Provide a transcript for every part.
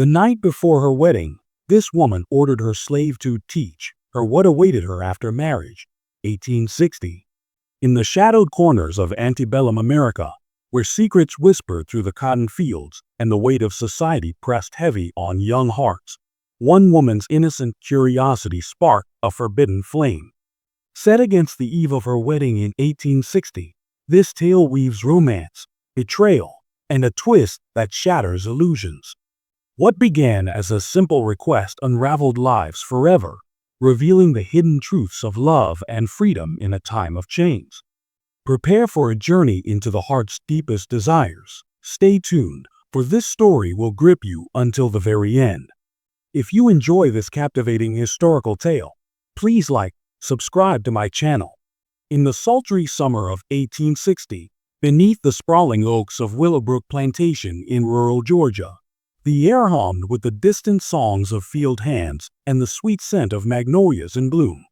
The night before her wedding, this woman ordered her slave to teach her what awaited her after marriage. 1860. In the shadowed corners of antebellum America, where secrets whispered through the cotton fields and the weight of society pressed heavy on young hearts, one woman's innocent curiosity sparked a forbidden flame. Set against the eve of her wedding in 1860, this tale weaves romance, betrayal, and a twist that shatters illusions. What began as a simple request unraveled lives forever, revealing the hidden truths of love and freedom in a time of change. Prepare for a journey into the heart's deepest desires. Stay tuned, for this story will grip you until the very end. If you enjoy this captivating historical tale, please like, subscribe to my channel. In the sultry summer of 1860, beneath the sprawling oaks of Willowbrook Plantation in rural Georgia, the air hummed with the distant songs of field hands and the sweet scent of magnolias in bloom.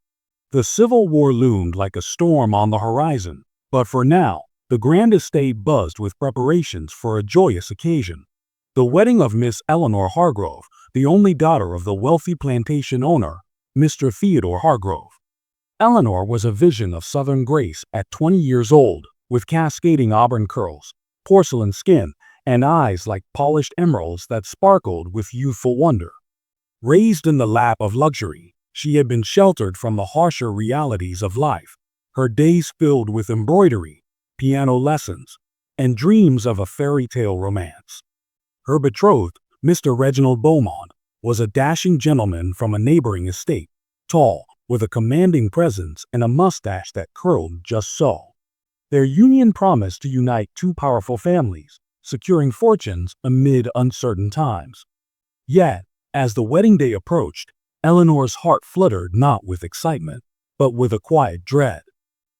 The Civil War loomed like a storm on the horizon, but for now, the grand estate buzzed with preparations for a joyous occasion. The wedding of Miss Eleanor Hargrove, the only daughter of the wealthy plantation owner, Mr. Theodore Hargrove. Eleanor was a vision of Southern grace at 20 years old, with cascading auburn curls, porcelain skin, and eyes like polished emeralds that sparkled with youthful wonder. Raised in the lap of luxury, she had been sheltered from the harsher realities of life, her days filled with embroidery, piano lessons, and dreams of a fairy tale romance. Her betrothed, Mr. Reginald Beaumont, was a dashing gentleman from a neighboring estate, tall, with a commanding presence and a mustache that curled just so. Their union promised to unite two powerful families, securing fortunes amid uncertain times. Yet, as the wedding day approached, Eleanor's heart fluttered not with excitement, but with a quiet dread.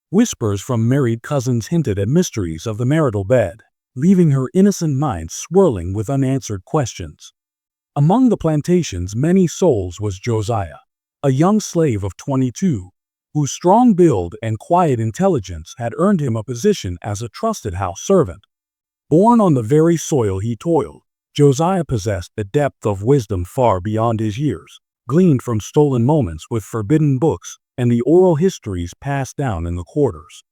Whispers from married cousins hinted at mysteries of the marital bed, leaving her innocent mind swirling with unanswered questions. Among the plantation's many souls was Josiah, a young slave of 22, whose strong build and quiet intelligence had earned him a position as a trusted house servant. Born on the very soil he toiled, Josiah possessed a depth of wisdom far beyond his years, gleaned from stolen moments with forbidden books and the oral histories passed down in the quarters.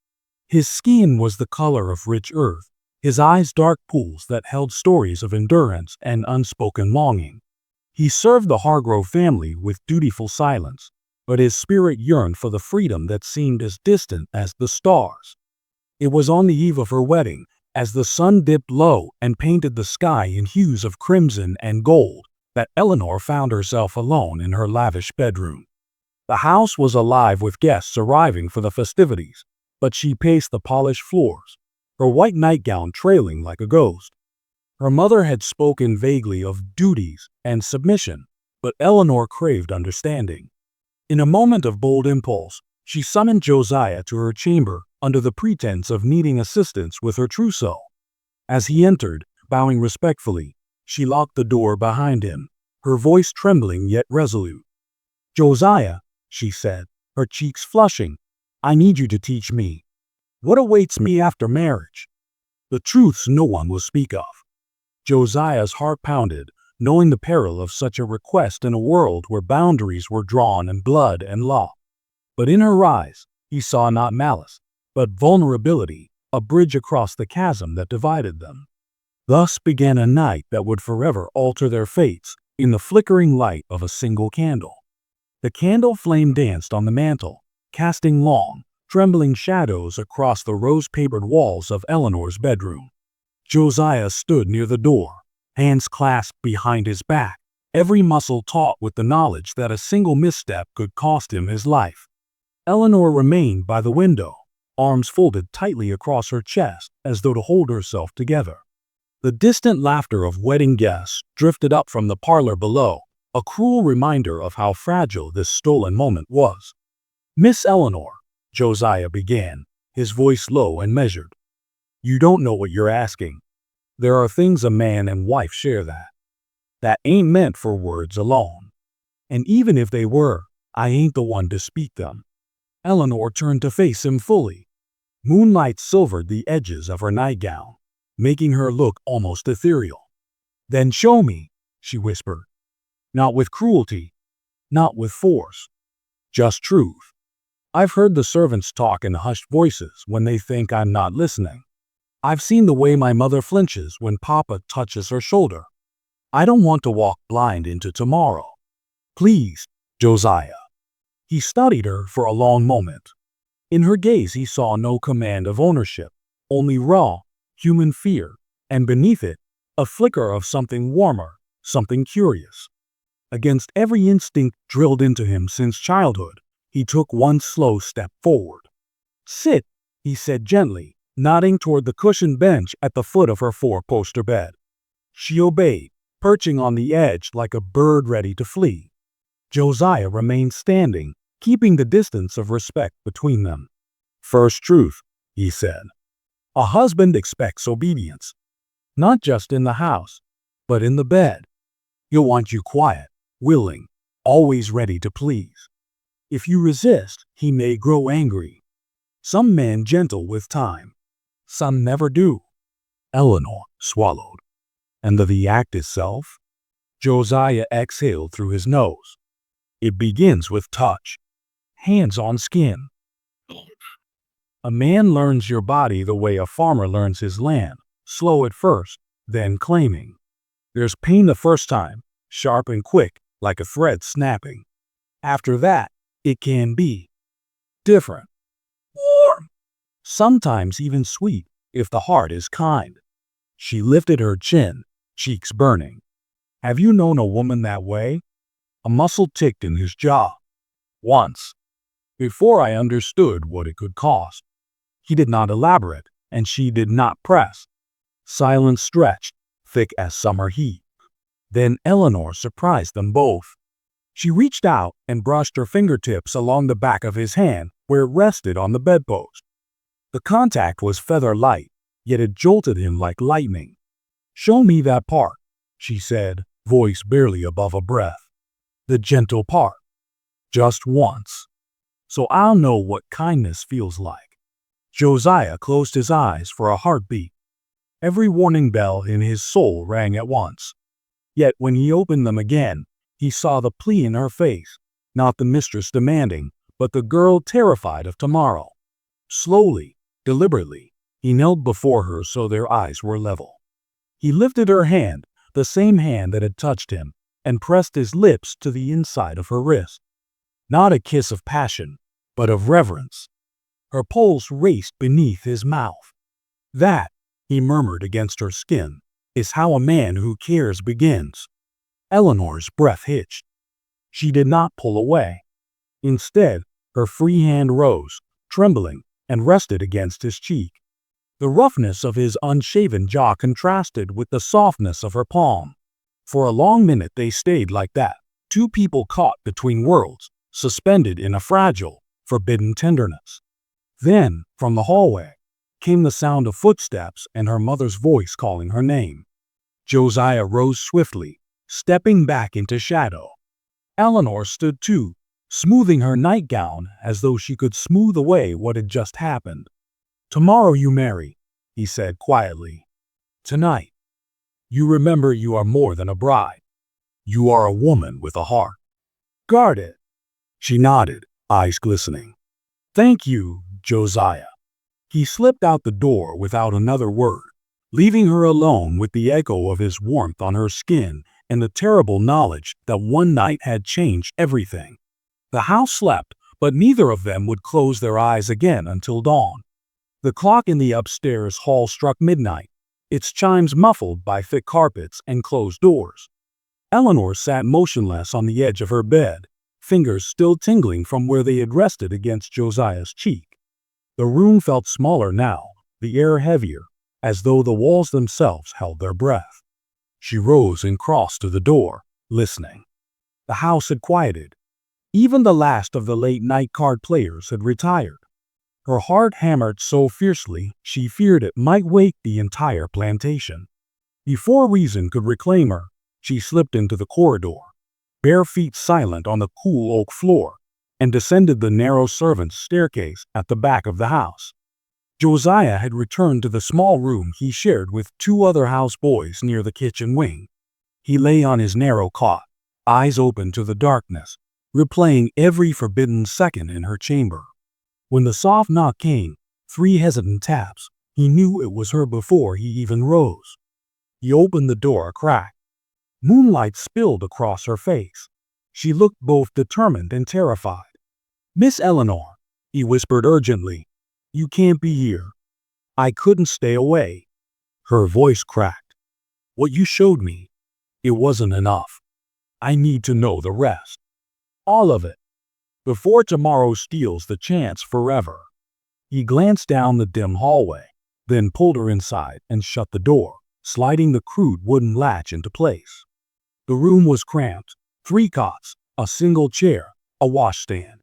His skin was the color of rich earth, his eyes dark pools that held stories of endurance and unspoken longing. He served the Hargrove family with dutiful silence, but his spirit yearned for the freedom that seemed as distant as the stars. It was on the eve of her wedding, as the sun dipped low and painted the sky in hues of crimson and gold, that Eleanor found herself alone in her lavish bedroom. The house was alive with guests arriving for the festivities, but she paced the polished floors, her white nightgown trailing like a ghost. Her mother had spoken vaguely of duties and submission, but Eleanor craved understanding. In a moment of bold impulse, she summoned Josiah to her chamber under the pretense of needing assistance with her trousseau. As he entered, bowing respectfully, she locked the door behind him, her voice trembling yet resolute. "Josiah," she said, her cheeks flushing, "I need you to teach me. What awaits me after marriage?" The truths no one will speak of. Josiah's heart pounded, knowing the peril of such a request in a world where boundaries were drawn in blood and law. But in her eyes, he saw not malice, but vulnerability, a bridge across the chasm that divided them. Thus began a night that would forever alter their fates in the flickering light of a single candle. The candle flame danced on the mantel, casting long, trembling shadows across the rose-papered walls of Eleanor's bedroom. Josiah stood near the door, hands clasped behind his back, every muscle taut with the knowledge that a single misstep could cost him his life. Eleanor remained by the window, arms folded tightly across her chest as though to hold herself together. The distant laughter of wedding guests drifted up from the parlor below, a cruel reminder of how fragile this stolen moment was. "Miss Eleanor," Josiah began, his voice low and measured, "you don't know what you're asking. There are things a man and wife share that ain't meant for words alone. And even if they were, I ain't the one to speak them." Eleanor turned to face him fully. Moonlight silvered the edges of her nightgown, making her look almost ethereal. "Then show me," she whispered. Not with cruelty, not with force, just truth. I've heard the servants talk in hushed voices when they think I'm not listening. I've seen the way my mother flinches when Papa touches her shoulder. I don't want to walk blind into tomorrow. Please, Josiah. He studied her for a long moment. In her gaze he saw no command of ownership, only raw, human fear, and beneath it, a flicker of something warmer, something curious. Against every instinct drilled into him since childhood, he took one slow step forward. Sit, he said gently, nodding toward the cushioned bench at the foot of her four-poster bed. She obeyed, perching on the edge like a bird ready to flee. Josiah remained standing, keeping the distance of respect between them. First truth, he said. A husband expects obedience, not just in the house, but in the bed. He'll want you quiet, willing, always ready to please. If you resist, he may grow angry. Some men gentle with time, some never do. Eleanor swallowed. And the act itself? Josiah exhaled through his nose. It begins with touch. Hands on skin. A man learns your body the way a farmer learns his land, slow at first, then claiming. There's pain the first time, sharp and quick, like a thread snapping. After that, it can be different. Warm. Sometimes even sweet, if the heart is kind. She lifted her chin, cheeks burning. Have you known a woman that way? A muscle ticked in his jaw. Once. Before I understood what it could cost. He did not elaborate, and she did not press. Silence stretched, thick as summer heat. Then Eleanor surprised them both. She reached out and brushed her fingertips along the back of his hand where it rested on the bedpost. The contact was feather light, yet it jolted him like lightning. Show me that part, she said, voice barely above a breath. The gentle part. Just once. So I'll know what kindness feels like. Josiah closed his eyes for a heartbeat. Every warning bell in his soul rang at once. Yet when he opened them again, he saw the plea in her face, not the mistress demanding, but the girl terrified of tomorrow. Slowly, deliberately, he knelt before her so their eyes were level. He lifted her hand, the same hand that had touched him, and pressed his lips to the inside of her wrist. Not a kiss of passion, but of reverence. Her pulse raced beneath his mouth. That, he murmured against her skin, is how a man who cares begins. Eleanor's breath hitched. She did not pull away. Instead, her free hand rose, trembling, and rested against his cheek. The roughness of his unshaven jaw contrasted with the softness of her palm. For a long minute they stayed like that, two people caught between worlds, suspended in a fragile, forbidden tenderness. Then, from the hallway, came the sound of footsteps and her mother's voice calling her name. Josiah rose swiftly, stepping back into shadow. Eleanor stood too, smoothing her nightgown as though she could smooth away what had just happened. Tomorrow you marry, he said quietly. Tonight. You remember you are more than a bride. You are a woman with a heart. Guard it. She nodded, eyes glistening. Thank you, Josiah. He slipped out the door without another word, leaving her alone with the echo of his warmth on her skin and the terrible knowledge that one night had changed everything. The house slept, but neither of them would close their eyes again until dawn. The clock in the upstairs hall struck midnight, its chimes muffled by thick carpets and closed doors. Eleanor sat motionless on the edge of her bed, fingers still tingling from where they had rested against Josiah's cheek. The room felt smaller now, the air heavier, as though the walls themselves held their breath. She rose and crossed to the door, listening. The house had quieted. Even the last of the late-night card players had retired. Her heart hammered so fiercely she feared it might wake the entire plantation. Before reason could reclaim her, she slipped into the corridor, bare feet silent on the cool oak floor, and descended the narrow servants' staircase at the back of the house. Josiah had returned to the small room he shared with two other houseboys near the kitchen wing. He lay on his narrow cot, eyes open to the darkness, replaying every forbidden second in her chamber. When the soft knock came, 3 hesitant taps, he knew it was her before he even rose. He opened the door a crack. Moonlight spilled across her face. She looked both determined and terrified. "Miss Eleanor," he whispered urgently, "you can't be here." "I couldn't stay away." Her voice cracked. "What you showed me, it wasn't enough. I need to know the rest. All of it. Before tomorrow steals the chance forever." He glanced down the dim hallway, then pulled her inside and shut the door, sliding the crude wooden latch into place. The room was cramped. 3 cots, a single chair, a washstand.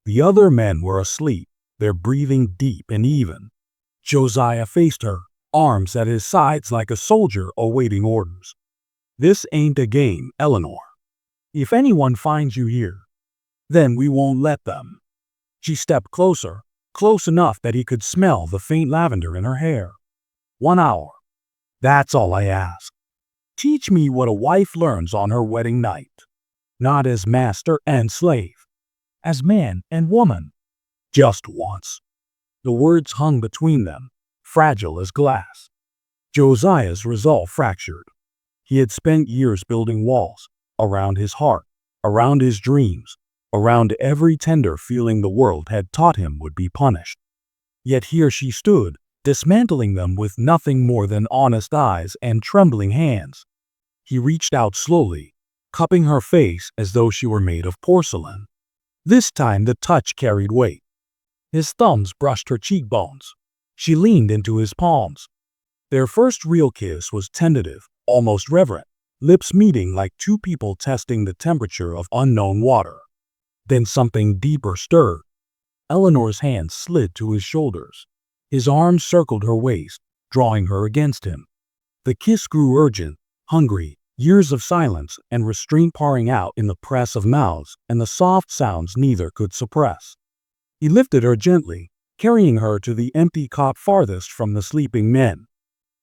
The other men were asleep, their breathing deep and even. Josiah faced her, arms at his sides like a soldier awaiting orders. "This ain't a game, Eleanor. If anyone finds you here, then we won't let them." She stepped closer, close enough that he could smell the faint lavender in her hair. 1 hour. That's all I ask. Teach me what a wife learns on her wedding night. Not as master and slave, as man and woman. Just once. The words hung between them, fragile as glass. Josiah's resolve fractured. He had spent years building walls, around his heart, around his dreams, around every tender feeling the world had taught him would be punished. Yet here she stood, dismantling them with nothing more than honest eyes and trembling hands. He reached out slowly, cupping her face as though she were made of porcelain. This time the touch carried weight. His thumbs brushed her cheekbones. She leaned into his palms. Their first real kiss was tentative, almost reverent, lips meeting like 2 people testing the temperature of unknown water. Then something deeper stirred. Eleanor's hands slid to his shoulders. His arms circled her waist, drawing her against him. The kiss grew urgent, hungry, years of silence and restraint pouring out in the press of mouths and the soft sounds neither could suppress. He lifted her gently, carrying her to the empty cot farthest from the sleeping men.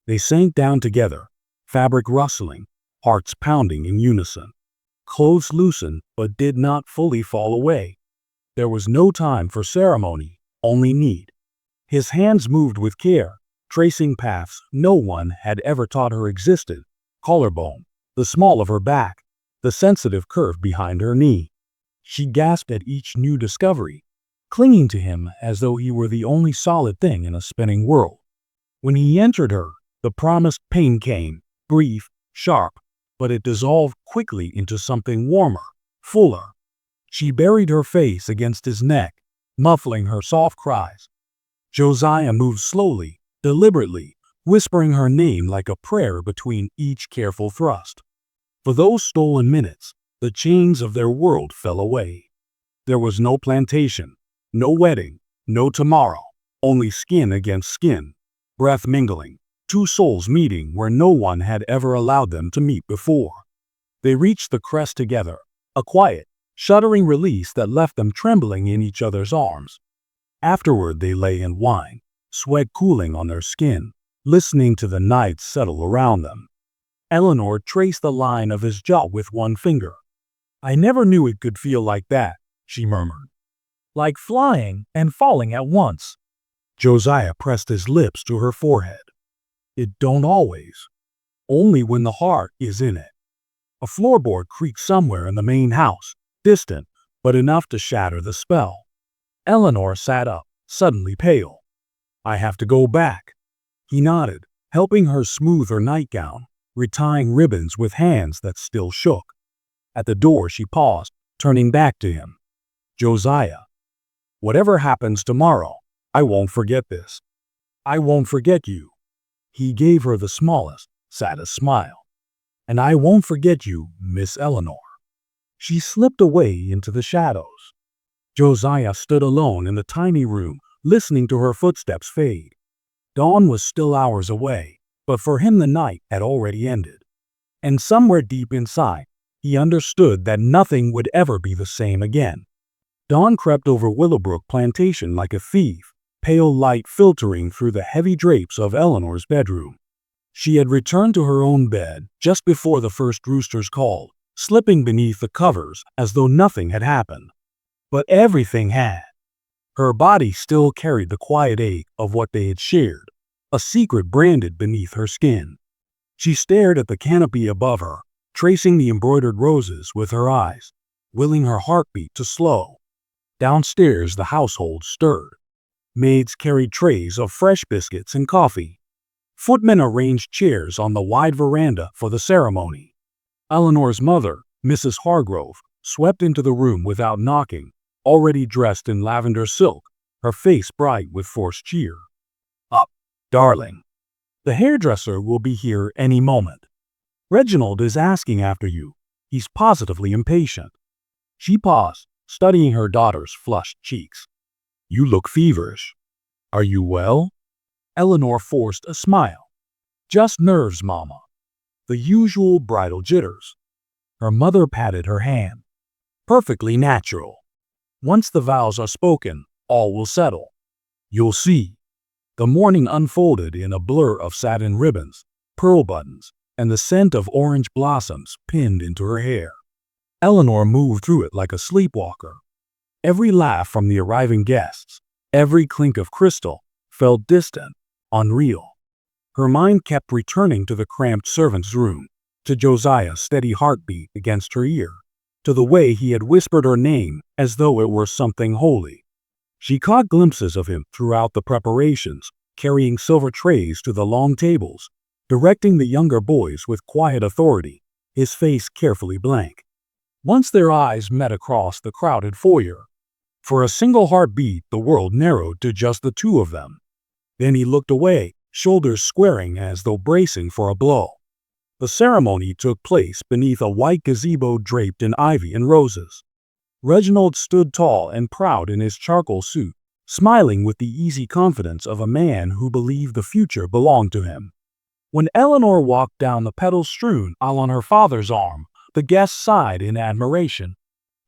They sank down together, fabric rustling, hearts pounding in unison. Clothes loosened but did not fully fall away. There was no time for ceremony, only need. His hands moved with care, tracing paths no one had ever taught her existed. Collarbone, the small of her back, the sensitive curve behind her knee. She gasped at each new discovery, clinging to him as though he were the only solid thing in a spinning world. When he entered her, the promised pain came, brief, sharp, but it dissolved quickly into something warmer, fuller. She buried her face against his neck, muffling her soft cries. Josiah moved slowly, deliberately, whispering her name like a prayer between each careful thrust. For those stolen minutes, the chains of their world fell away. There was no plantation, no wedding, no tomorrow, only skin against skin, breath mingling, 2 souls meeting where no one had ever allowed them to meet before. They reached the crest together, a quiet, shuddering release that left them trembling in each other's arms. Afterward they lay and whined, sweat cooling on their skin, listening to the night settle around them. Eleanor traced the line of his jaw with one finger. "I never knew it could feel like that," she murmured. "Like flying and falling at once." Josiah pressed his lips to her forehead. "It don't always. Only when the heart is in it." A floorboard creaked somewhere in the main house, distant, but enough to shatter the spell. Eleanor sat up, suddenly pale. "I have to go back." He nodded, helping her smooth her nightgown, retying ribbons with hands that still shook. At the door she paused, turning back to him. "Josiah, whatever happens tomorrow, I won't forget this. I won't forget you." He gave her the smallest, saddest smile. "And I won't forget you, Miss Eleanor." She slipped away into the shadows. Josiah stood alone in the tiny room, listening to her footsteps fade. Dawn was still hours away, but for him the night had already ended. And somewhere deep inside, he understood that nothing would ever be the same again. Dawn crept over Willowbrook Plantation like a thief, pale light filtering through the heavy drapes of Eleanor's bedroom. She had returned to her own bed just before the first roosters called, slipping beneath the covers as though nothing had happened. But everything had. Her body still carried the quiet ache of what they had shared, a secret branded beneath her skin. She stared at the canopy above her, tracing the embroidered roses with her eyes, willing her heartbeat to slow. Downstairs the household stirred. Maids carried trays of fresh biscuits and coffee. Footmen arranged chairs on the wide veranda for the ceremony. Eleanor's mother, Mrs. Hargrove, swept into the room without knocking, already dressed in lavender silk, her face bright with forced cheer. "Up, darling. The hairdresser will be here any moment. Reginald is asking after you. He's positively impatient." She paused, studying her daughter's flushed cheeks. "You look feverish. Are you well?" Eleanor forced a smile. "Just nerves, Mama. The usual bridal jitters." Her mother patted her hand. "Perfectly natural. Once the vows are spoken, all will settle. You'll see." The morning unfolded in a blur of satin ribbons, pearl buttons, and the scent of orange blossoms pinned into her hair. Eleanor moved through it like a sleepwalker. Every laugh from the arriving guests, every clink of crystal, felt distant, unreal. Her mind kept returning to the cramped servant's room, to Josiah's steady heartbeat against her ear, to the way he had whispered her name as though it were something holy. She caught glimpses of him throughout the preparations, carrying silver trays to the long tables, directing the younger boys with quiet authority, his face carefully blank. Once their eyes met across the crowded foyer. For a single heartbeat, the world narrowed to just the two of them. Then he looked away, shoulders squaring as though bracing for a blow. The ceremony took place beneath a white gazebo draped in ivy and roses. Reginald stood tall and proud in his charcoal suit, smiling with the easy confidence of a man who believed the future belonged to him. When Eleanor walked down the petal-strewn aisle on her father's arm, the guests sighed in admiration.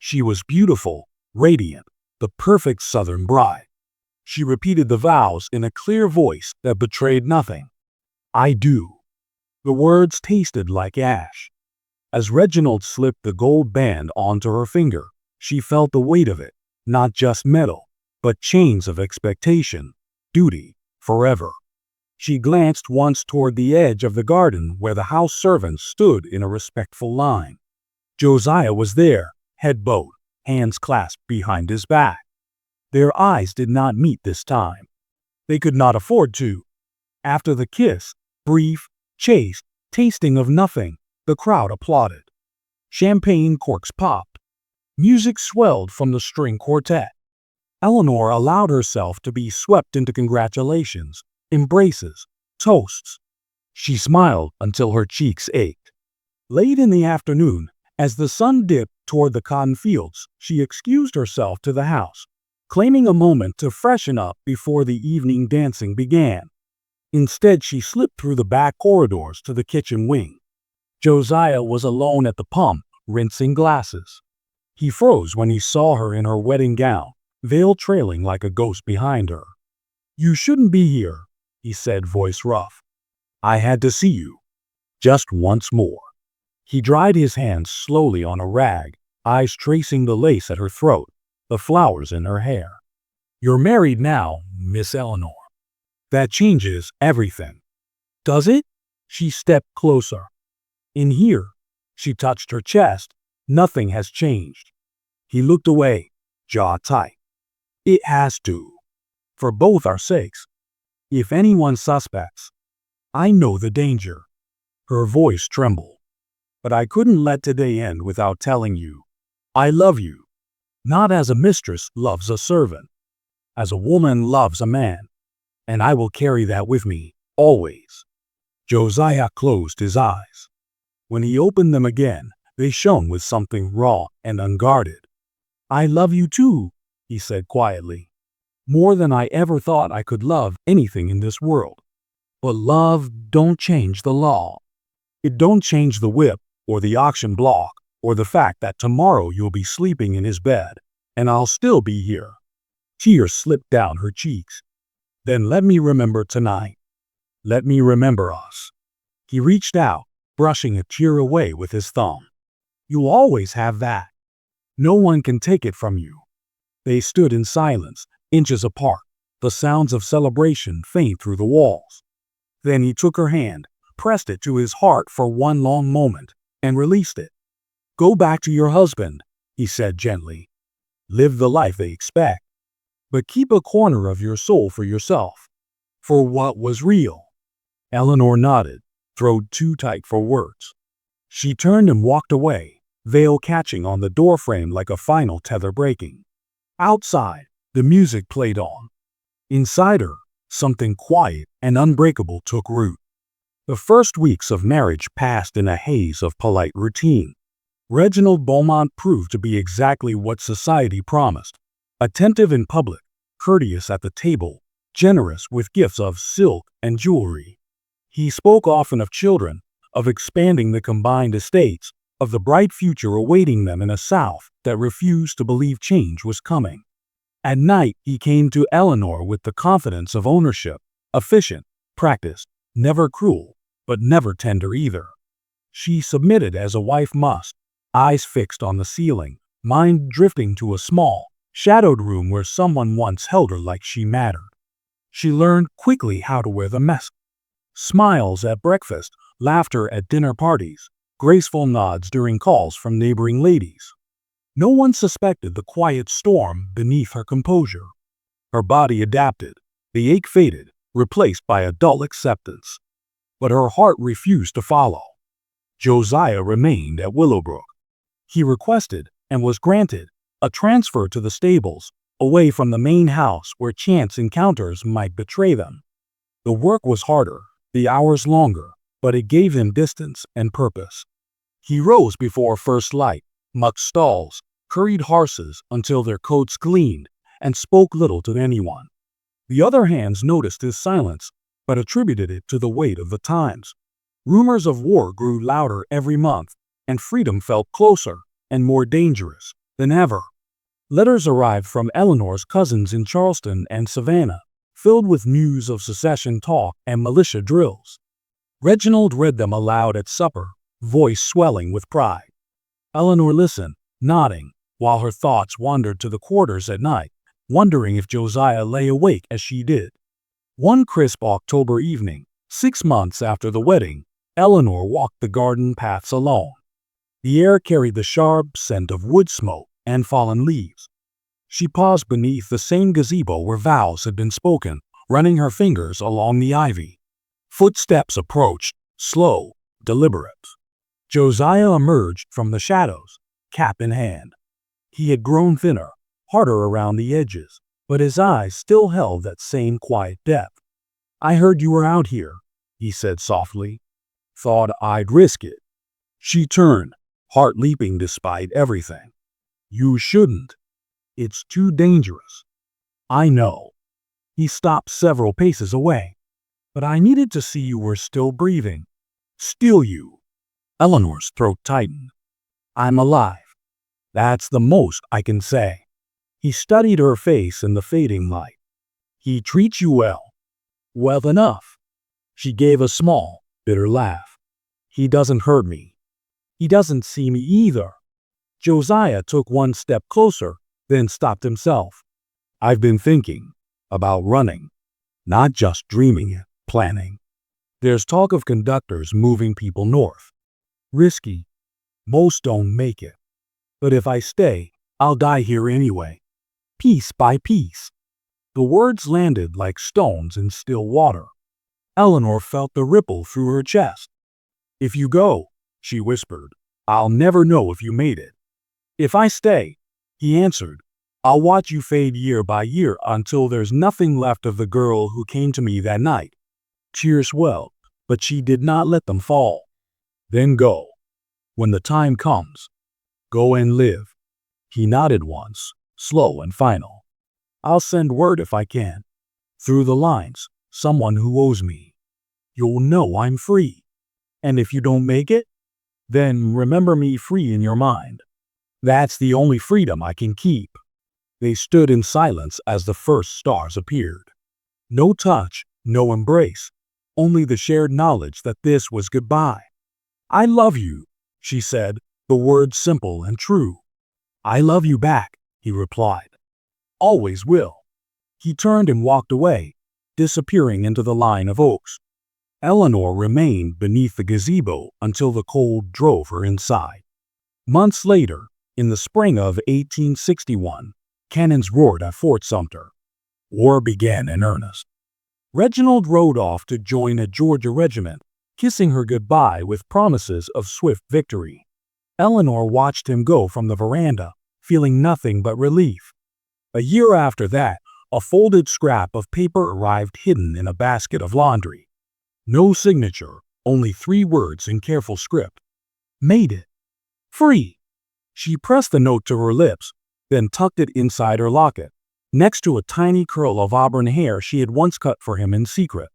She was beautiful, radiant, the perfect Southern bride. She repeated the vows in a clear voice that betrayed nothing. "I do." The words tasted like ash. As Reginald slipped the gold band onto her finger, she felt the weight of it, not just metal, but chains of expectation, duty, forever. She glanced once toward the edge of the garden where the house servants stood in a respectful line. Josiah was there, head bowed, hands clasped behind his back. Their eyes did not meet this time. They could not afford to. After the kiss, brief, chaste, tasting of nothing, the crowd applauded. Champagne corks popped. Music swelled from the string quartet. Eleanor allowed herself to be swept into congratulations, embraces, toasts. She smiled until her cheeks ached. Late in the afternoon, as the sun dipped toward the cotton fields, she excused herself to the house, claiming a moment to freshen up before the evening dancing began. Instead, she slipped through the back corridors to the kitchen wing. Josiah was alone at the pump, rinsing glasses. He froze when he saw her in her wedding gown, veil trailing like a ghost behind her. "You shouldn't be here," he said, voice rough. "I had to see you. Just once more." He dried his hands slowly on a rag, eyes tracing the lace at her throat, the flowers in her hair. "You're married now, Miss Eleanor. That changes everything." "Does it?" She stepped closer. "In here," she touched her chest, "nothing has changed." He looked away, jaw tight. "It has to. For both our sakes. If anyone suspects, I know the danger." Her voice trembled. "But I couldn't let today end without telling you. I love you. Not as a mistress loves a servant. As a woman loves a man. And I will carry that with me, always." Josiah closed his eyes. When he opened them again, they shone with something raw and unguarded. "I love you too," he said quietly. "More than I ever thought I could love anything in this world. But love don't change the law. It don't change the whip, or the auction block, or the fact that tomorrow you'll be sleeping in his bed, and I'll still be here." Tears slipped down her cheeks. "Then let me remember tonight. Let me remember us." He reached out, brushing a tear away with his thumb. "You'll always have that. No one can take it from you." They stood in silence, inches apart, the sounds of celebration faint through the walls. Then he took her hand, pressed it to his heart for one long moment, and released it. "Go back to your husband," he said gently. "Live the life they expect. But keep a corner of your soul for yourself, for what was real." Eleanor nodded, throat too tight for words. She turned and walked away, veil catching on the doorframe like a final tether breaking. Outside, the music played on. Inside her, something quiet and unbreakable took root. The first weeks of marriage passed in a haze of polite routine. Reginald Beaumont proved to be exactly what society promised: attentive in public, courteous at the table, generous with gifts of silk and jewelry. He spoke often of children, of expanding the combined estates, of the bright future awaiting them in a South that refused to believe change was coming. At night, he came to Eleanor with the confidence of ownership, efficient, practiced, never cruel, but never tender either. She submitted as a wife must, eyes fixed on the ceiling, mind drifting to a small, shadowed room where someone once held her like she mattered. She learned quickly how to wear the mask. Smiles at breakfast, laughter at dinner parties, graceful nods during calls from neighboring ladies. No one suspected the quiet storm beneath her composure. Her body adapted, the ache faded, replaced by a dull acceptance. But her heart refused to follow. Josiah remained at Willowbrook. He requested, and was granted, a transfer to the stables, away from the main house where chance encounters might betray them. The work was harder, the hours longer, but it gave him distance and purpose. He rose before first light, mucked stalls, curried horses until their coats gleamed, and spoke little to anyone. The other hands noticed his silence, but attributed it to the weight of the times. Rumors of war grew louder every month, and freedom felt closer and more dangerous than ever. Letters arrived from Eleanor's cousins in Charleston and Savannah, filled with news of secession talk and militia drills. Reginald read them aloud at supper, voice swelling with pride. Eleanor listened, nodding, while her thoughts wandered to the quarters at night, wondering if Josiah lay awake as she did. One crisp October evening, 6 months after the wedding, Eleanor walked the garden paths alone. The air carried the sharp scent of wood smoke and fallen leaves. She paused beneath the same gazebo where vows had been spoken, running her fingers along the ivy. Footsteps approached, slow, deliberate. Josiah emerged from the shadows, cap in hand. He had grown thinner, harder around the edges, but his eyes still held that same quiet depth. "I heard you were out here," he said softly. "Thought I'd risk it." She turned, heart leaping despite everything. "You shouldn't. It's too dangerous." "I know." He stopped several paces away. "But I needed to see you were still breathing." "Still you." Eleanor's throat tightened. "I'm alive. That's the most I can say." He studied her face in the fading light. "He treats you well." "Well enough." She gave a small, bitter laugh. "He doesn't hurt me. He doesn't see me either." Josiah took one step closer, then stopped himself. "I've been thinking about running, not just dreaming it, planning. There's talk of conductors moving people north. Risky. Most don't make it. But if I stay, I'll die here anyway. Piece by piece." The words landed like stones in still water. Eleanor felt the ripple through her chest. "If you go," she whispered, "I'll never know if you made it." "If I stay," he answered, "I'll watch you fade year by year until there's nothing left of the girl who came to me that night." Tears welled, but she did not let them fall. "Then go. When the time comes, go and live." He nodded once, slow and final. "I'll send word if I can. Through the lines, someone who owes me. You'll know I'm free. And if you don't make it, then remember me free in your mind. That's the only freedom I can keep." They stood in silence as the first stars appeared. No touch, no embrace, only the shared knowledge that this was goodbye. "I love you," she said, the words simple and true. "I love you back," he replied. "Always will." He turned and walked away, disappearing into the line of oaks. Eleanor remained beneath the gazebo until the cold drove her inside. Months later, in the spring of 1861, cannons roared at Fort Sumter. War began in earnest. Reginald rode off to join a Georgia regiment, kissing her goodbye with promises of swift victory. Eleanor watched him go from the veranda, feeling nothing but relief. A year after that, a folded scrap of paper arrived hidden in a basket of laundry. No signature, only 3 words in careful script. "Made it. Free." She pressed the note to her lips, then tucked it inside her locket, next to a tiny curl of auburn hair she had once cut for him in secret.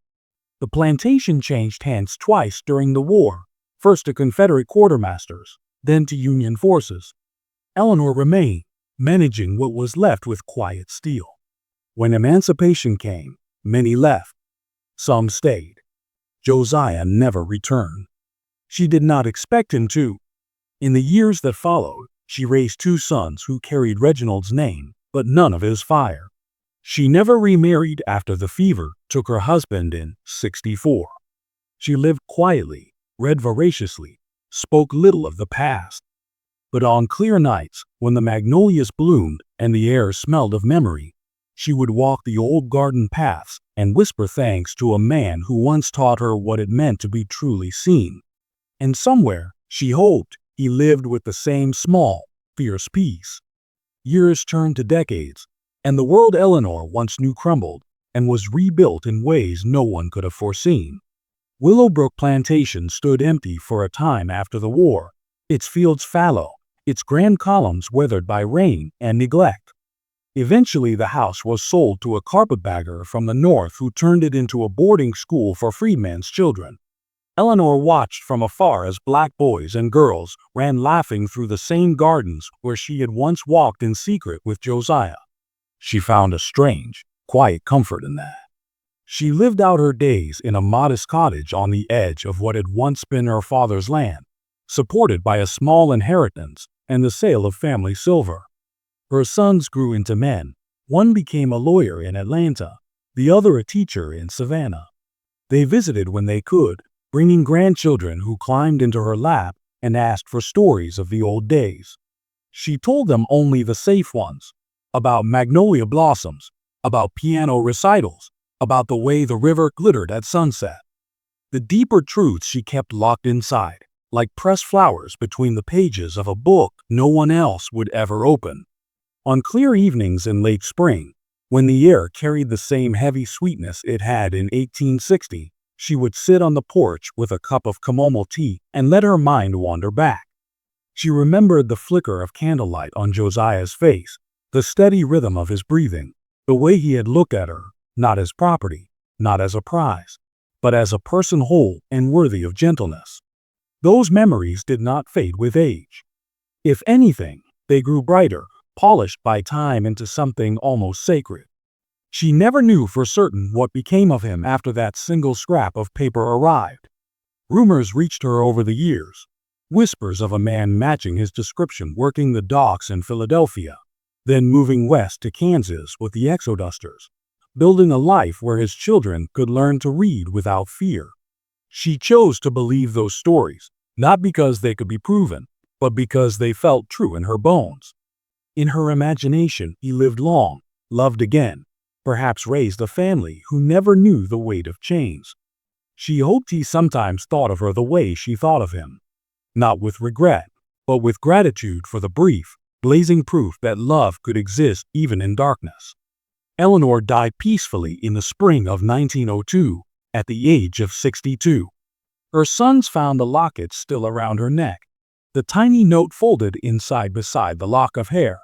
The plantation changed hands twice during the war, first to Confederate quartermasters, then to Union forces. Eleanor remained, managing what was left with quiet steel. When emancipation came, many left. Some stayed. Josiah never returned. She did not expect him to. In the years that followed, she raised 2 sons who carried Reginald's name, but none of his fire. She never remarried after the fever took her husband in '64. She lived quietly, read voraciously, spoke little of the past. But on clear nights, when the magnolias bloomed and the air smelled of memory, she would walk the old garden paths and whisper thanks to a man who once taught her what it meant to be truly seen. And somewhere, she hoped, he lived with the same small, fierce peace. Years turned to decades, and the world Eleanor once knew crumbled and was rebuilt in ways no one could have foreseen. Willowbrook Plantation stood empty for a time after the war, its fields fallow, its grand columns weathered by rain and neglect. Eventually, the house was sold to a carpetbagger from the north who turned it into a boarding school for freedmen's children. Eleanor watched from afar as black boys and girls ran laughing through the same gardens where she had once walked in secret with Josiah. She found a strange, quiet comfort in that. She lived out her days in a modest cottage on the edge of what had once been her father's land, supported by a small inheritance and the sale of family silver. Her sons grew into men. One became a lawyer in Atlanta, the other a teacher in Savannah. They visited when they could, bringing grandchildren who climbed into her lap and asked for stories of the old days. She told them only the safe ones, about magnolia blossoms, about piano recitals, about the way the river glittered at sunset. The deeper truths she kept locked inside, like pressed flowers between the pages of a book no one else would ever open. On clear evenings in late spring, when the air carried the same heavy sweetness it had in 1860, she would sit on the porch with a cup of chamomile tea and let her mind wander back. She remembered the flicker of candlelight on Josiah's face, the steady rhythm of his breathing, the way he had looked at her, not as property, not as a prize, but as a person whole and worthy of gentleness. Those memories did not fade with age. If anything, they grew brighter, polished by time into something almost sacred. She never knew for certain what became of him after that single scrap of paper arrived. Rumors reached her over the years, whispers of a man matching his description working the docks in Philadelphia, then moving west to Kansas with the Exodusters, building a life where his children could learn to read without fear. She chose to believe those stories, not because they could be proven, but because they felt true in her bones. In her imagination, he lived long, loved again, perhaps raised a family who never knew the weight of chains. She hoped he sometimes thought of her the way she thought of him, not with regret, but with gratitude for the brief, blazing proof that love could exist even in darkness. Eleanor died peacefully in the spring of 1902, at the age of 62. Her sons found the locket still around her neck, the tiny note folded inside beside the lock of hair.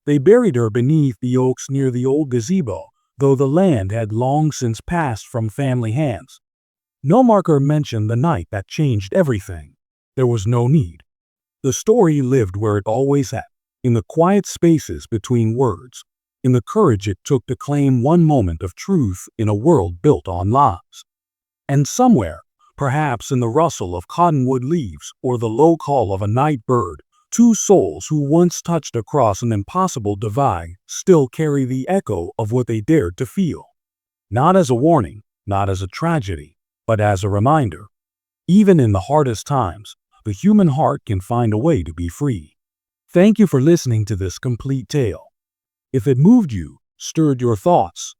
They buried her beneath the oaks near the old gazebo, though the land had long since passed from family hands. No marker mentioned the night that changed everything. There was no need. The story lived where it always had, in the quiet spaces between words, in the courage it took to claim one moment of truth in a world built on lies. And somewhere, perhaps in the rustle of cottonwood leaves or the low call of a night bird, two souls who once touched across an impossible divide still carry the echo of what they dared to feel. Not as a warning, not as a tragedy, but as a reminder. Even in the hardest times, the human heart can find a way to be free. Thank you for listening to this complete tale. If it moved you, stirred your thoughts,